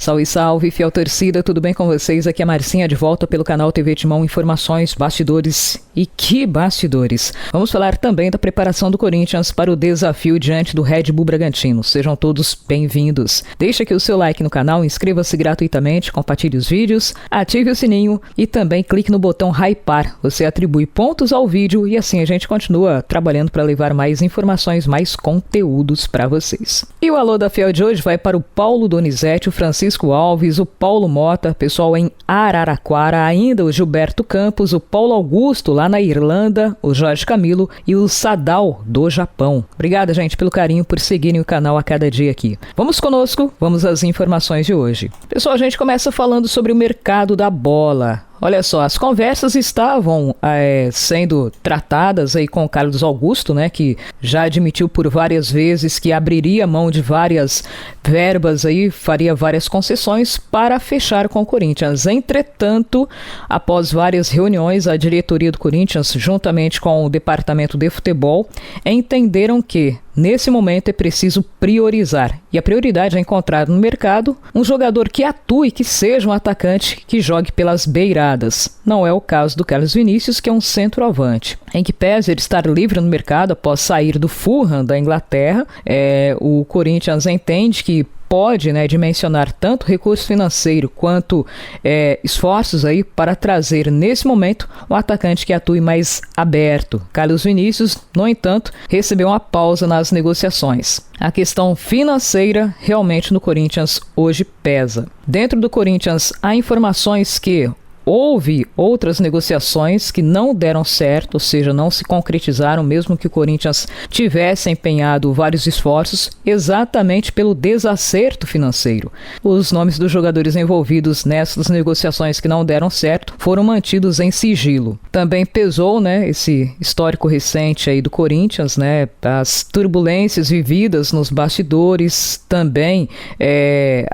Salve, salve, fiel torcida, tudo bem com vocês? Aqui é a Marcinha de volta pelo canal TV Timão, informações, bastidores e que bastidores. Vamos falar também da preparação do Corinthians para o desafio diante do Red Bull Bragantino. Sejam todos bem-vindos. Deixa aqui o seu like no canal, inscreva-se gratuitamente, compartilhe os vídeos, ative o sininho e também clique no botão hypar. Você atribui pontos ao vídeo e assim a gente continua trabalhando para levar mais informações, mais conteúdos para vocês. E o alô da fiel de hoje vai para o Paulo Donizete, o Francisco Alves, o Paulo Mota, pessoal em Araraquara, ainda o Gilberto Campos, o Paulo Augusto lá na Irlanda, o Jorge Camilo e o Sadal do Japão. Obrigada, gente, pelo carinho, por seguirem o canal a cada dia aqui. Vamos conosco, vamos às informações de hoje. Pessoal, a gente começa falando sobre o mercado da bola. Olha só, as conversas estavam sendo tratadas aí com o Carlos Augusto, né, que já admitiu por várias vezes que abriria mão de várias verbas aí, faria várias concessões para fechar com o Corinthians. Entretanto, após várias reuniões, a diretoria do Corinthians, juntamente com o departamento de futebol, entenderam que nesse momento é preciso priorizar. E a prioridade é encontrar no mercado um jogador que atue, que seja um atacante que jogue pelas beiradas. Não é o caso do Carlos Vinícius, que é um centroavante. Em que pese ele estar livre no mercado após sair do Fulham da Inglaterra, o Corinthians entende que pode, dimensionar tanto recurso financeiro quanto esforços aí para trazer nesse momento um atacante que atue mais aberto. Carlos Vinícius, no entanto, recebeu uma pausa nas negociações. A questão financeira realmente no Corinthians hoje pesa. Dentro do Corinthians há informações que houve outras negociações que não deram certo, ou seja, não se concretizaram, mesmo que o Corinthians tivesse empenhado vários esforços, exatamente pelo desacerto financeiro. Os nomes dos jogadores envolvidos nessas negociações que não deram certo foram mantidos em sigilo. Também pesou, esse histórico recente aí do Corinthians, as turbulências vividas nos bastidores, também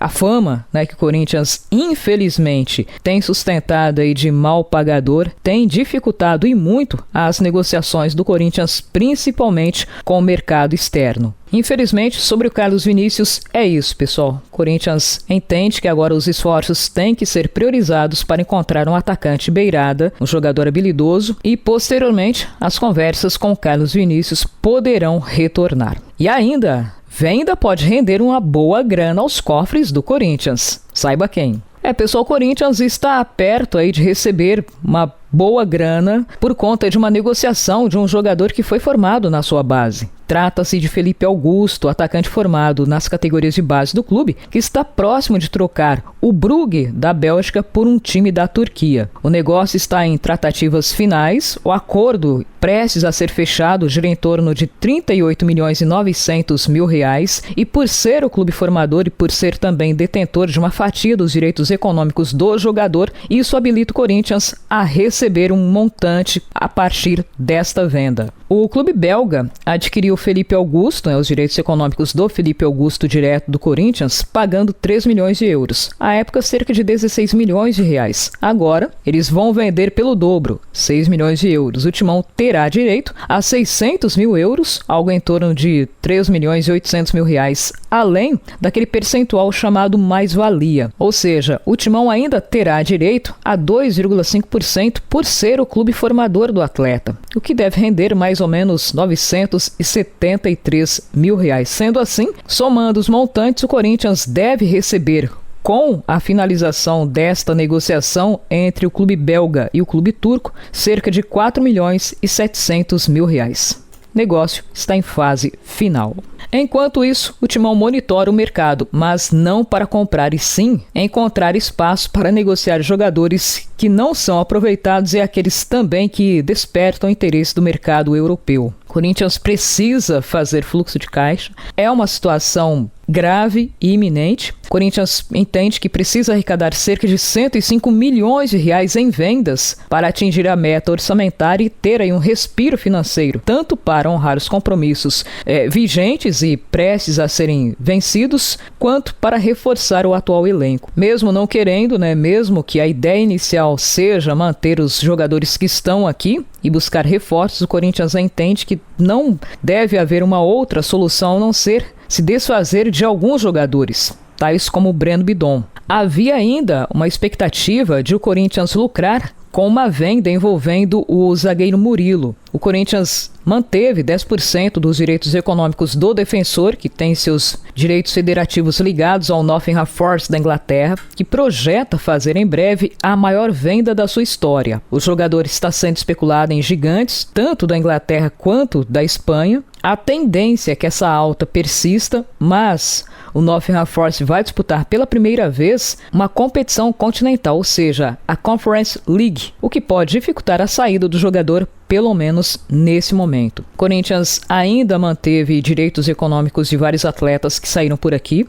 a fama, que o Corinthians infelizmente tem sustentado aí de mal pagador, tem dificultado e muito as negociações do Corinthians, principalmente com o mercado externo. Infelizmente, sobre o Carlos Vinícius, é isso, pessoal. O Corinthians entende que agora os esforços têm que ser priorizados para encontrar um atacante beirada, um jogador habilidoso, e posteriormente as conversas com o Carlos Vinícius poderão retornar. E ainda, venda pode render uma boa grana aos cofres do Corinthians. Saiba quem. Pessoal, o Corinthians está perto aí de receber uma boa grana por conta de uma negociação de um jogador que foi formado na sua base. Trata-se de Felipe Augusto, atacante formado nas categorias de base do clube, que está próximo de trocar o Brugge da Bélgica por um time da Turquia. O negócio está em tratativas finais, o acordo prestes a ser fechado gira em torno de 38.900.000 reais e por ser o clube formador e por ser também detentor de uma fatia dos direitos econômicos do jogador, isso habilita o Corinthians a receber um montante a partir desta venda. O clube belga adquiriu Felipe Augusto, os direitos econômicos do Felipe Augusto direto do Corinthians, pagando 3 milhões de euros. À época, cerca de 16 milhões de reais. Agora, eles vão vender pelo dobro, 6 milhões de euros. O Timão terá direito a 600 mil euros, algo em torno de 3 milhões e 800 mil reais, além daquele percentual chamado mais-valia. Ou seja, o Timão ainda terá direito a 2,5% por ser o clube formador do atleta, o que deve render mais ou menos 973 mil reais. Sendo assim, somando os montantes, o Corinthians deve receber, com a finalização desta negociação entre o clube belga e o clube turco, cerca de 4 milhões e 700 mil reais. Negócio está em fase final. Enquanto isso, o Timão monitora o mercado, mas não para comprar e sim encontrar espaço para negociar jogadores que não são aproveitados e aqueles também que despertam o interesse do mercado europeu. O Corinthians precisa fazer fluxo de caixa, é uma situação grave e iminente. O Corinthians entende que precisa arrecadar cerca de 105 milhões de reais em vendas para atingir a meta orçamentária e ter aí um respiro financeiro, tanto para honrar os compromissos vigentes e prestes a serem vencidos, quanto para reforçar o atual elenco. Mesmo não querendo, mesmo que a ideia inicial seja manter os jogadores que estão aqui e buscar reforços, o Corinthians entende que não deve haver uma outra solução a não ser se desfazer de alguns jogadores. tais como o Breno Bidon. Havia ainda uma expectativa de o Corinthians lucrar com uma venda envolvendo o zagueiro Murilo. O Corinthians manteve 10% dos direitos econômicos do defensor, que tem seus direitos federativos ligados ao Nottingham Forest da Inglaterra, que projeta fazer em breve a maior venda da sua história. O jogador está sendo especulado em gigantes, tanto da Inglaterra quanto da Espanha. A tendência é que essa alta persista, mas o Nottingham Forest vai disputar pela primeira vez uma competição continental, ou seja, a Conference League, o que pode dificultar a saída do jogador, pelo menos nesse momento. O Corinthians ainda manteve direitos econômicos de vários atletas que saíram por aqui.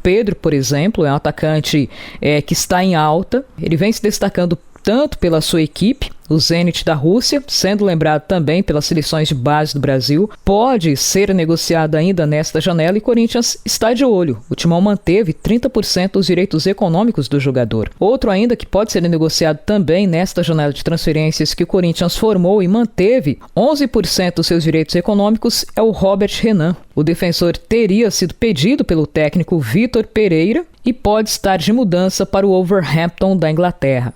Pedro, por exemplo, é um atacante que está em alta. Ele vem se destacando tanto pela sua equipe, o Zenit da Rússia, sendo lembrado também pelas seleções de base do Brasil, pode ser negociado ainda nesta janela e o Corinthians está de olho. O Timão manteve 30% dos direitos econômicos do jogador. Outro ainda que pode ser negociado também nesta janela de transferências que o Corinthians formou e manteve 11% dos seus direitos econômicos é o Robert Renan. O defensor teria sido pedido pelo técnico Vitor Pereira e pode estar de mudança para o Wolverhampton da Inglaterra.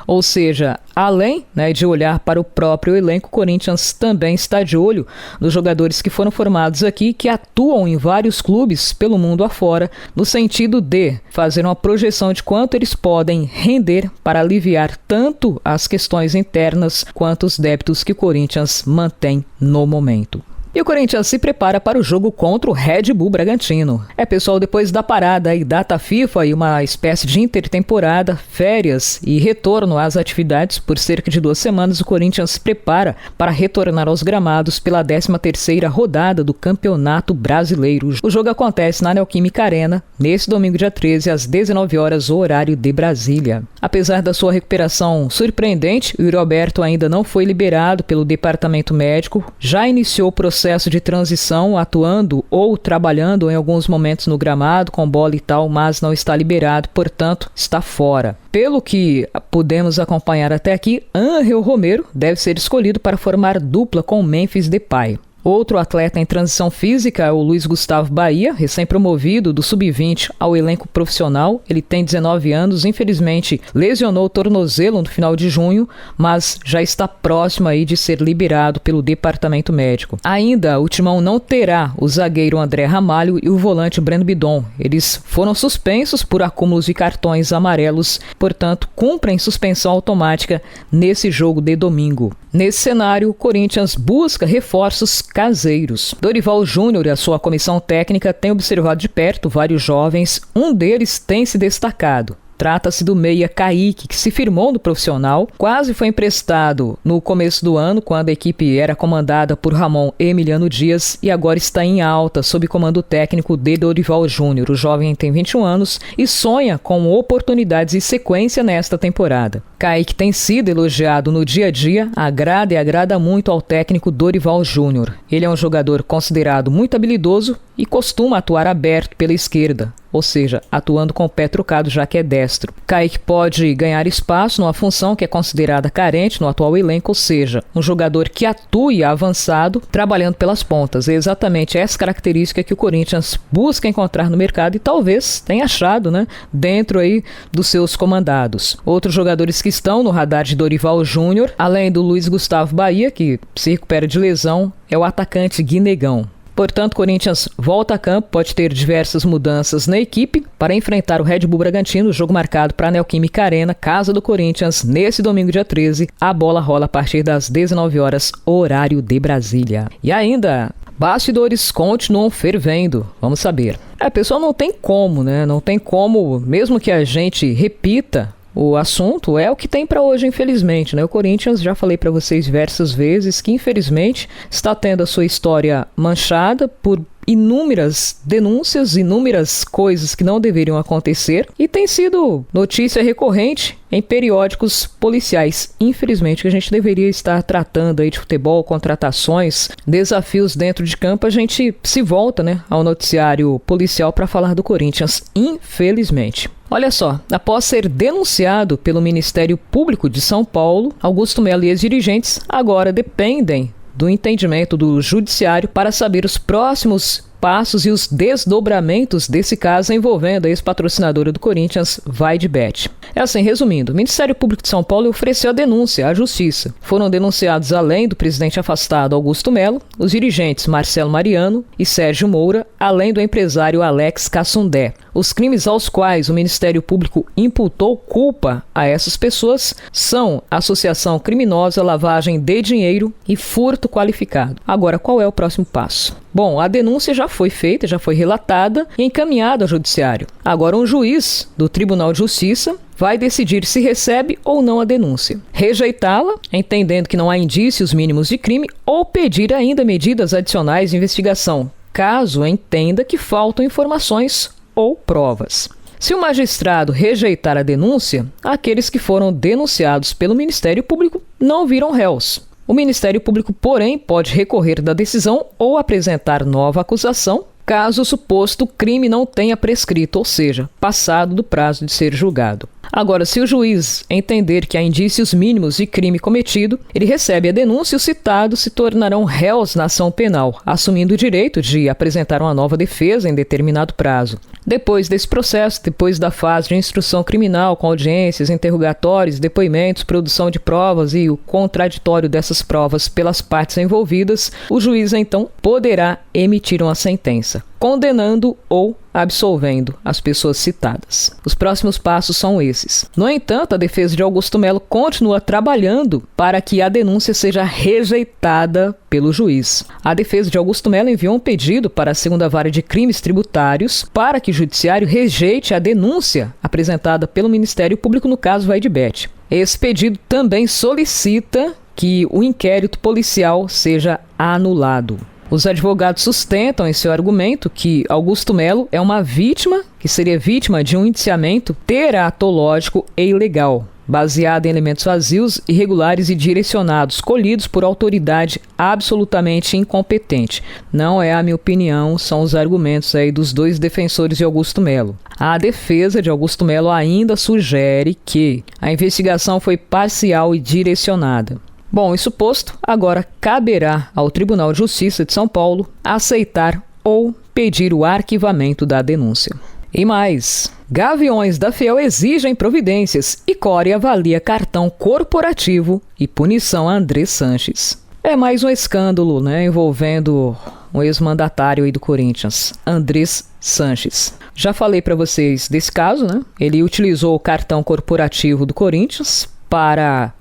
Ou seja, além de olhar para o próprio elenco, o Corinthians também está de olho nos jogadores que foram formados aqui, que atuam em vários clubes pelo mundo afora, no sentido de fazer uma projeção de quanto eles podem render para aliviar tanto as questões internas quanto os débitos que o Corinthians mantém no momento. E o Corinthians se prepara para o jogo contra o Red Bull Bragantino. Pessoal, depois da parada e data FIFA e uma espécie de intertemporada, férias e retorno às atividades por cerca de 2 semanas, o Corinthians se prepara para retornar aos gramados pela 13ª rodada do Campeonato Brasileiro. O jogo acontece na Neoquímica Arena, nesse domingo dia 13, às 19 horas, horário de Brasília. Apesar da sua recuperação surpreendente, o Yuri Alberto ainda não foi liberado pelo departamento médico, já iniciou o processo de transição, atuando ou trabalhando em alguns momentos no gramado, com bola e tal, mas não está liberado, portanto, está fora. Pelo que pudemos acompanhar até aqui, Ángel Romero deve ser escolhido para formar dupla com Memphis Depay. Outro atleta em transição física é o Luiz Gustavo Bahia, recém-promovido do Sub-20 ao elenco profissional. Ele tem 19 anos, infelizmente lesionou o tornozelo no final de junho, mas já está próximo aí de ser liberado pelo departamento médico. Ainda, o Timão não terá o zagueiro André Ramalho e o volante Breno Bidon. Eles foram suspensos por acúmulos de cartões amarelos, portanto, cumprem suspensão automática nesse jogo de domingo. Nesse cenário, o Corinthians busca reforços caseiros. Dorival Júnior e a sua comissão técnica têm observado de perto vários jovens, um deles tem se destacado. Trata-se do meia Kaique, que se firmou no profissional, quase foi emprestado no começo do ano, quando a equipe era comandada por Ramon Emiliano Dias, e agora está em alta, sob comando técnico de Dorival Júnior. O jovem tem 21 anos e sonha com oportunidades e sequência nesta temporada. Kaique tem sido elogiado no dia a dia, agrada e agrada muito ao técnico Dorival Júnior. Ele é um jogador considerado muito habilidoso e costuma atuar aberto pela esquerda, ou seja, atuando com o pé trocado, já que é destro. Kaique pode ganhar espaço numa função que é considerada carente no atual elenco, ou seja, um jogador que atue avançado, trabalhando pelas pontas. É exatamente essa característica que o Corinthians busca encontrar no mercado e talvez tenha achado, dentro aí dos seus comandados. Outros jogadores que estão no radar de Dorival Júnior, além do Luiz Gustavo Bahia, que se recupera de lesão, é o atacante Guinegão. Portanto, o Corinthians volta a campo, pode ter diversas mudanças na equipe para enfrentar o Red Bull Bragantino, jogo marcado para a Neoquímica Arena, casa do Corinthians, nesse domingo dia 13. A bola rola a partir das 19 horas, horário de Brasília. E ainda, bastidores continuam fervendo, vamos saber. Pessoal, não tem como, não tem como, mesmo que a gente repita o assunto, é o que tem para hoje, infelizmente, O Corinthians, já falei para vocês diversas vezes que, infelizmente, está tendo a sua história manchada por inúmeras denúncias, inúmeras coisas que não deveriam acontecer e tem sido notícia recorrente em periódicos policiais. Infelizmente, que a gente deveria estar tratando aí de futebol, contratações, desafios dentro de campo, a gente se volta, ao noticiário policial para falar do Corinthians, infelizmente. Olha só, após ser denunciado pelo Ministério Público de São Paulo, Augusto Melo e os dirigentes agora dependem do entendimento do judiciário para saber os próximos passos e os desdobramentos desse caso envolvendo a ex-patrocinadora do Corinthians, Vaidbet. É assim, resumindo, o Ministério Público de São Paulo ofereceu a denúncia à Justiça. Foram denunciados, além do presidente afastado Augusto Melo, os dirigentes Marcelo Mariano e Sérgio Moura, além do empresário Alex Cassundé. Os crimes aos quais o Ministério Público imputou culpa a essas pessoas são associação criminosa, lavagem de dinheiro e furto qualificado. Agora, qual é o próximo passo? Bom, a denúncia já foi feita, já foi relatada e encaminhada ao judiciário. Agora, um juiz do Tribunal de Justiça vai decidir se recebe ou não a denúncia. Rejeitá-la, entendendo que não há indícios mínimos de crime, ou pedir ainda medidas adicionais de investigação, caso entenda que faltam informações ou provas. Se o magistrado rejeitar a denúncia, aqueles que foram denunciados pelo Ministério Público não viram réus. O Ministério Público, porém, pode recorrer da decisão ou apresentar nova acusação, caso o suposto crime não tenha prescrito, ou seja, passado do prazo de ser julgado. Agora, se o juiz entender que há indícios mínimos de crime cometido, ele recebe a denúncia e os citados se tornarão réus na ação penal, assumindo o direito de apresentar uma nova defesa em determinado prazo. Depois desse processo, depois da fase de instrução criminal, com audiências, interrogatórios, depoimentos, produção de provas e o contraditório dessas provas pelas partes envolvidas, o juiz então poderá emitir uma sentença, condenando ou absolvendo as pessoas citadas. Os próximos passos são esses. No entanto, a defesa de Augusto Melo continua trabalhando para que a denúncia seja rejeitada pelo juiz. A defesa de Augusto Melo enviou um pedido para a segunda vara de crimes tributários para que o judiciário rejeite a denúncia apresentada pelo Ministério Público no caso Vaidbet. Esse pedido também solicita que o inquérito policial seja anulado. Os advogados sustentam em seu argumento que Augusto Melo é uma vítima, que seria vítima de um indiciamento teratológico e ilegal, baseado em elementos vazios, irregulares e direcionados, colhidos por autoridade absolutamente incompetente. Não é a minha opinião, são os argumentos aí dos dois defensores de Augusto Melo. A defesa de Augusto Melo ainda sugere que a investigação foi parcial e direcionada. Bom, isso posto, agora caberá ao Tribunal de Justiça de São Paulo aceitar ou pedir o arquivamento da denúncia. E mais, Gaviões da Fiel exigem providências e Core avalia cartão corporativo e punição a André Sanches. É mais um escândalo, envolvendo um ex-mandatário aí do Corinthians, André Sanches. Já falei para vocês desse caso, Ele utilizou o cartão corporativo do Corinthians para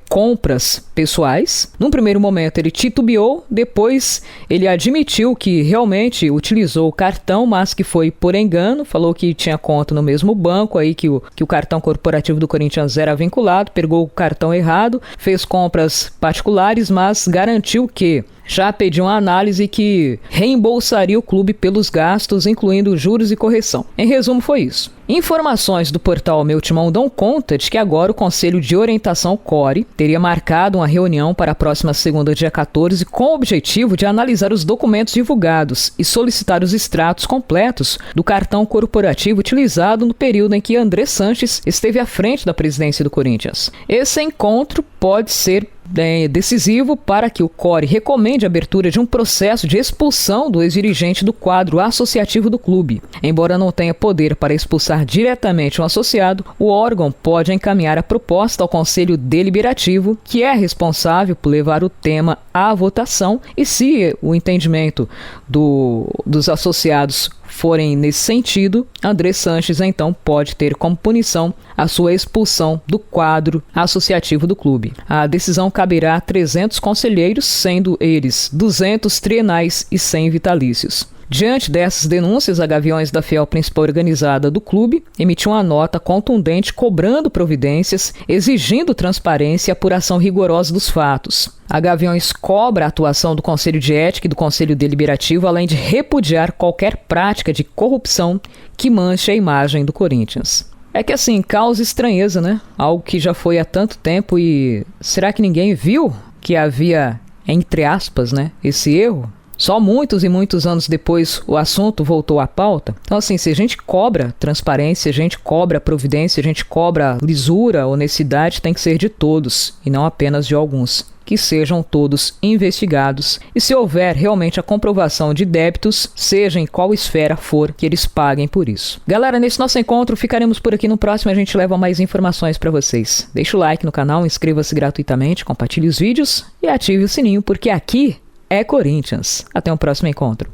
compras pessoais. Num primeiro momento ele titubeou, depois ele admitiu que realmente utilizou o cartão, mas que foi por engano, falou que tinha conta no mesmo banco, aí que o cartão corporativo do Corinthians era vinculado, pegou o cartão errado, fez compras particulares, mas garantiu que já pediu uma análise que reembolsaria o clube pelos gastos, incluindo juros e correção. Em resumo, foi isso. Informações do portal Meu Timão dão conta de que agora o Conselho de Orientação Core teria marcado uma reunião para a próxima segunda, dia 14, com o objetivo de analisar os documentos divulgados e solicitar os extratos completos do cartão corporativo utilizado no período em que André Sanches esteve à frente da presidência do Corinthians. Esse encontro pode ser decisivo para que o Core recomende a abertura de um processo de expulsão do ex-dirigente do quadro associativo do clube. Embora não tenha poder para expulsar diretamente um associado, o órgão pode encaminhar a proposta ao Conselho Deliberativo, que é responsável por levar o tema à votação, e se o entendimento dos associados forem nesse sentido, André Sanches então pode ter como punição a sua expulsão do quadro associativo do clube. A decisão caberá a 300 conselheiros, sendo eles 200 trienais e 100 vitalícios. Diante dessas denúncias, a Gaviões da Fiel, principal organizada do clube, emitiu uma nota contundente cobrando providências, exigindo transparência e apuração rigorosa dos fatos. A Gaviões cobra a atuação do Conselho de Ética e do Conselho Deliberativo, além de repudiar qualquer prática de corrupção que manche a imagem do Corinthians. É que assim, causa estranheza, Algo que já foi há tanto tempo e será que ninguém viu que havia, entre aspas, esse erro? Só muitos e muitos anos depois o assunto voltou à pauta. Então, assim, se a gente cobra transparência, a gente cobra providência, a gente cobra lisura, honestidade, tem que ser de todos e não apenas de alguns. Que sejam todos investigados e, se houver realmente a comprovação de débitos, seja em qual esfera for, que eles paguem por isso. Galera, nesse nosso encontro ficaremos por aqui. No próximo a gente leva mais informações para vocês. Deixa o like no canal, inscreva-se gratuitamente, compartilhe os vídeos e ative o sininho, porque aqui é Corinthians. Até um próximo encontro.